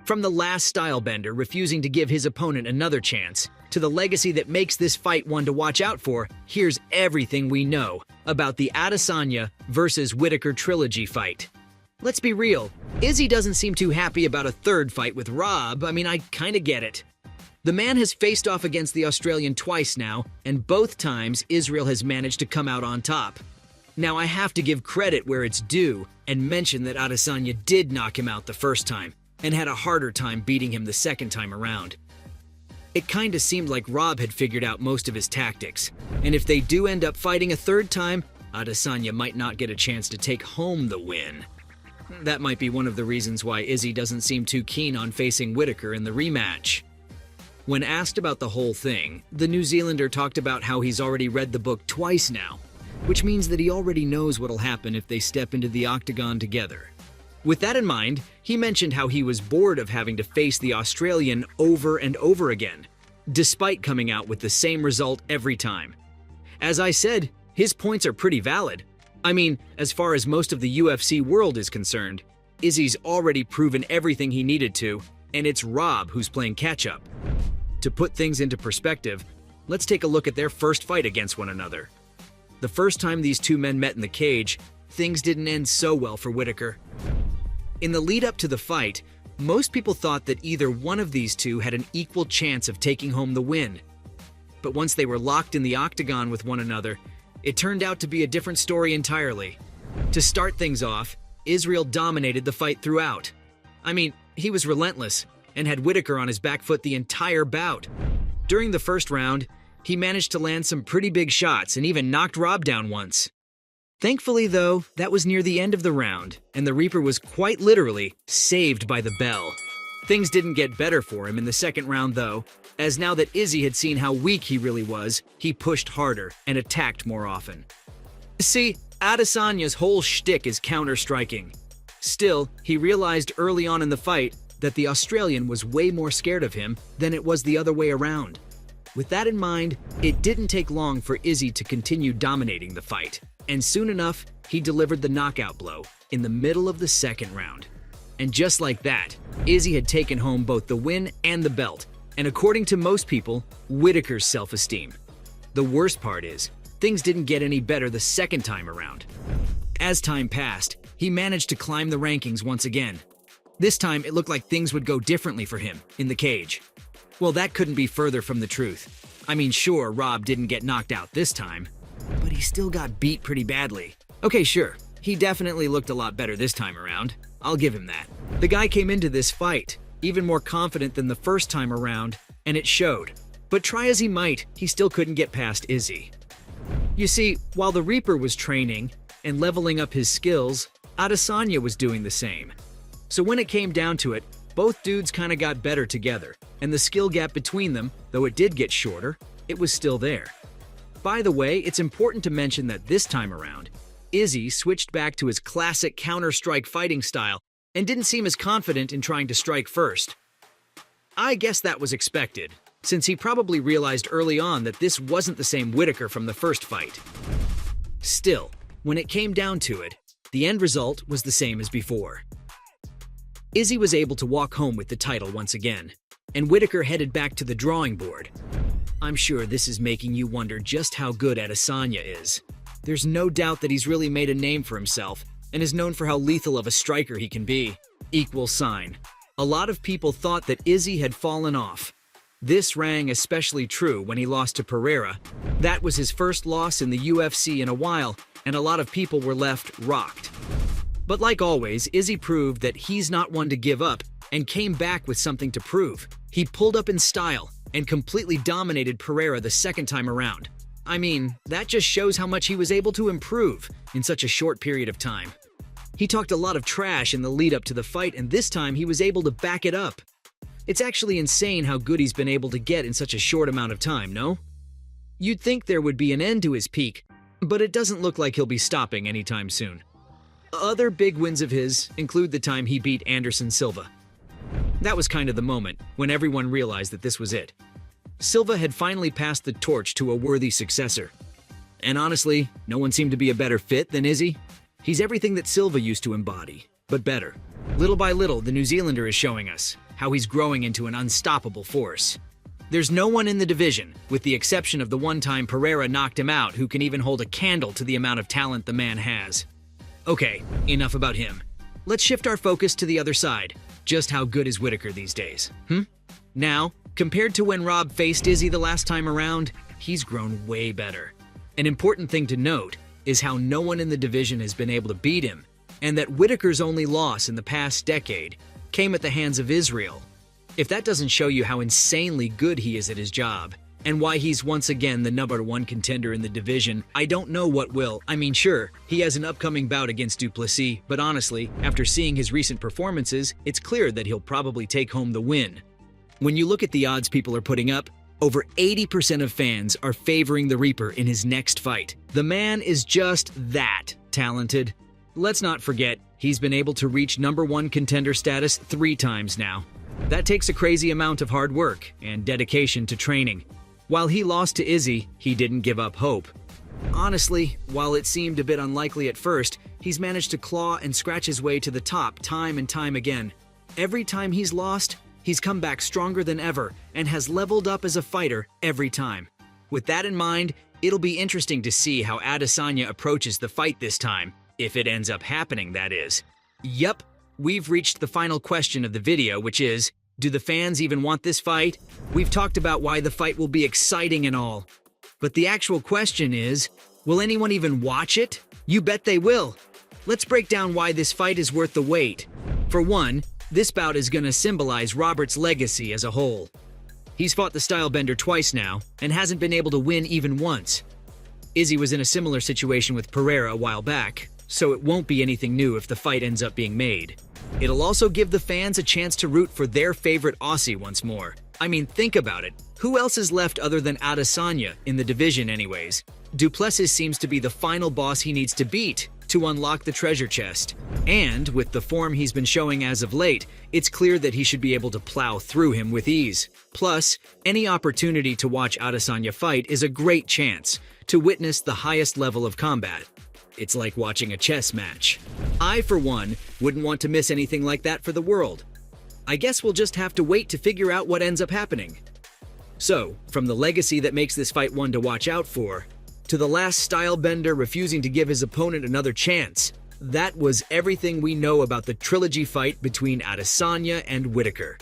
From the last stylebender refusing to give his opponent another chance, to the legacy that makes this fight one to watch out for, here's everything we know about the Adesanya versus Whittaker trilogy fight. Let's be real, Izzy doesn't seem too happy about a third fight with Rob. I mean, I kinda get it. The man has faced off against the Australian twice now, and both times Israel has managed to come out on top. Now, I have to give credit where it's due and mention that Adesanya did knock him out the first time and had a harder time beating him the second time around. It kinda seemed like Rob had figured out most of his tactics, and if they do end up fighting a third time, Adesanya might not get a chance to take home the win. That might be one of the reasons why Izzy doesn't seem too keen on facing Whittaker in the rematch. When asked about the whole thing, the New Zealander talked about how he's already read the book twice now, which means that he already knows what'll happen if they step into the octagon together. With that in mind, he mentioned how he was bored of having to face the Australian over and over again, despite coming out with the same result every time. As I said, his points are pretty valid. I mean, as far as most of the UFC world is concerned, Izzy's already proven everything he needed to, and it's Rob who's playing catch-up. To put things into perspective, let's take a look at their first fight against one another. The first time these two men met in the cage, things didn't end so well for Whittaker. In the lead-up to the fight, most people thought that either one of these two had an equal chance of taking home the win. But once they were locked in the octagon with one another, it turned out to be a different story entirely. To start things off, Israel dominated the fight throughout. I mean, he was relentless and had Whittaker on his back foot the entire bout. During the first round, he managed to land some pretty big shots and even knocked Rob down once. Thankfully, though, that was near the end of the round, and the Reaper was quite literally saved by the bell. Things didn't get better for him in the second round, though, as now that Izzy had seen how weak he really was, he pushed harder and attacked more often. See, Adesanya's whole shtick is counter-striking. Still, he realized early on in the fight that the Australian was way more scared of him than it was the other way around. With that in mind, it didn't take long for Izzy to continue dominating the fight, and soon enough, he delivered the knockout blow in the middle of the second round. And just like that, Izzy had taken home both the win and the belt, and according to most people, Whittaker's self-esteem. The worst part is, things didn't get any better the second time around. As time passed, he managed to climb the rankings once again. This time, it looked like things would go differently for him in the cage. Well, that couldn't be further from the truth. I mean, sure, Rob didn't get knocked out this time, but he still got beat pretty badly. Okay, sure, he definitely looked a lot better this time around. I'll give him that. The guy came into this fight even more confident than the first time around, and it showed. But try as he might, he still couldn't get past Izzy. You see, while the Reaper was training and leveling up his skills, Adesanya was doing the same. So when it came down to it, both dudes kinda got better together, and the skill gap between them, though it did get shorter, it was still there. By the way, it's important to mention that this time around, Izzy switched back to his classic counter-strike fighting style and didn't seem as confident in trying to strike first. I guess that was expected, since he probably realized early on that this wasn't the same Whittaker from the first fight. Still, when it came down to it, the end result was the same as before. Izzy was able to walk home with the title once again, and Whittaker headed back to the drawing board. I'm sure this is making you wonder just how good Adesanya is. There's no doubt that he's really made a name for himself and is known for how lethal of a striker he can be. Equal sign. A lot of people thought that Izzy had fallen off. This rang especially true when he lost to Pereira. That was his first loss in the UFC in a while, and a lot of people were left rocked. But like always, Izzy proved that he's not one to give up and came back with something to prove. He pulled up in style and completely dominated Pereira the second time around. I mean, that just shows how much he was able to improve in such a short period of time. He talked a lot of trash in the lead-up to the fight, and this time he was able to back it up. It's actually insane how good he's been able to get in such a short amount of time, no? You'd think there would be an end to his peak, but it doesn't look like he'll be stopping anytime soon. Other big wins of his include the time he beat Anderson Silva. That was kind of the moment when everyone realized that this was it. Silva had finally passed the torch to a worthy successor. And honestly, no one seemed to be a better fit than Izzy. He's everything that Silva used to embody, but better. Little by little, the New Zealander is showing us how he's growing into an unstoppable force. There's no one in the division, with the exception of the one time Pereira knocked him out, who can even hold a candle to the amount of talent the man has. Okay, enough about him. Let's shift our focus to the other side. Just how good is Whittaker these days? Now, compared to when Rob faced Izzy the last time around, he's grown way better. An important thing to note is how no one in the division has been able to beat him, and that Whittaker's only loss in the past decade came at the hands of Israel. If that doesn't show you how insanely good he is at his job, and why he's once again the #1 contender in the division, I don't know what will. I mean, sure, he has an upcoming bout against Duplessis, but honestly, after seeing his recent performances, it's clear that he'll probably take home the win. When you look at the odds people are putting up, over 80% of fans are favoring the Reaper in his next fight. The man is just that talented. Let's not forget, he's been able to reach #1 contender status 3 times now. That takes a crazy amount of hard work and dedication to training. While he lost to Izzy, he didn't give up hope. Honestly, while it seemed a bit unlikely at first, he's managed to claw and scratch his way to the top time and time again. Every time he's lost, he's come back stronger than ever and has leveled up as a fighter every time. With that in mind, it'll be interesting to see how Adesanya approaches the fight this time, if it ends up happening, that is. Yup, we've reached the final question of the video, which is, do the fans even want this fight? We've talked about why the fight will be exciting and all. But the actual question is, will anyone even watch it? You bet they will. Let's break down why this fight is worth the wait. For one, this bout is going to symbolize Robert's legacy as a whole. He's fought the stylebender twice now, and hasn't been able to win even once. Izzy was in a similar situation with Pereira a while back, so it won't be anything new if the fight ends up being made. It'll also give the fans a chance to root for their favorite Aussie once more. I mean, think about it. Who else is left other than Adesanya in the division anyways? Duplessis seems to be the final boss he needs to beat to unlock the treasure chest. And with the form he's been showing as of late, it's clear that he should be able to plow through him with ease. Plus, any opportunity to watch Adesanya fight is a great chance to witness the highest level of combat. It's like watching a chess match. I, for one, wouldn't want to miss anything like that for the world. I guess we'll just have to wait to figure out what ends up happening. So, from the legacy that makes this fight one to watch out for, to the last stylebender refusing to give his opponent another chance, that was everything we know about the trilogy fight between Adesanya and Whittaker.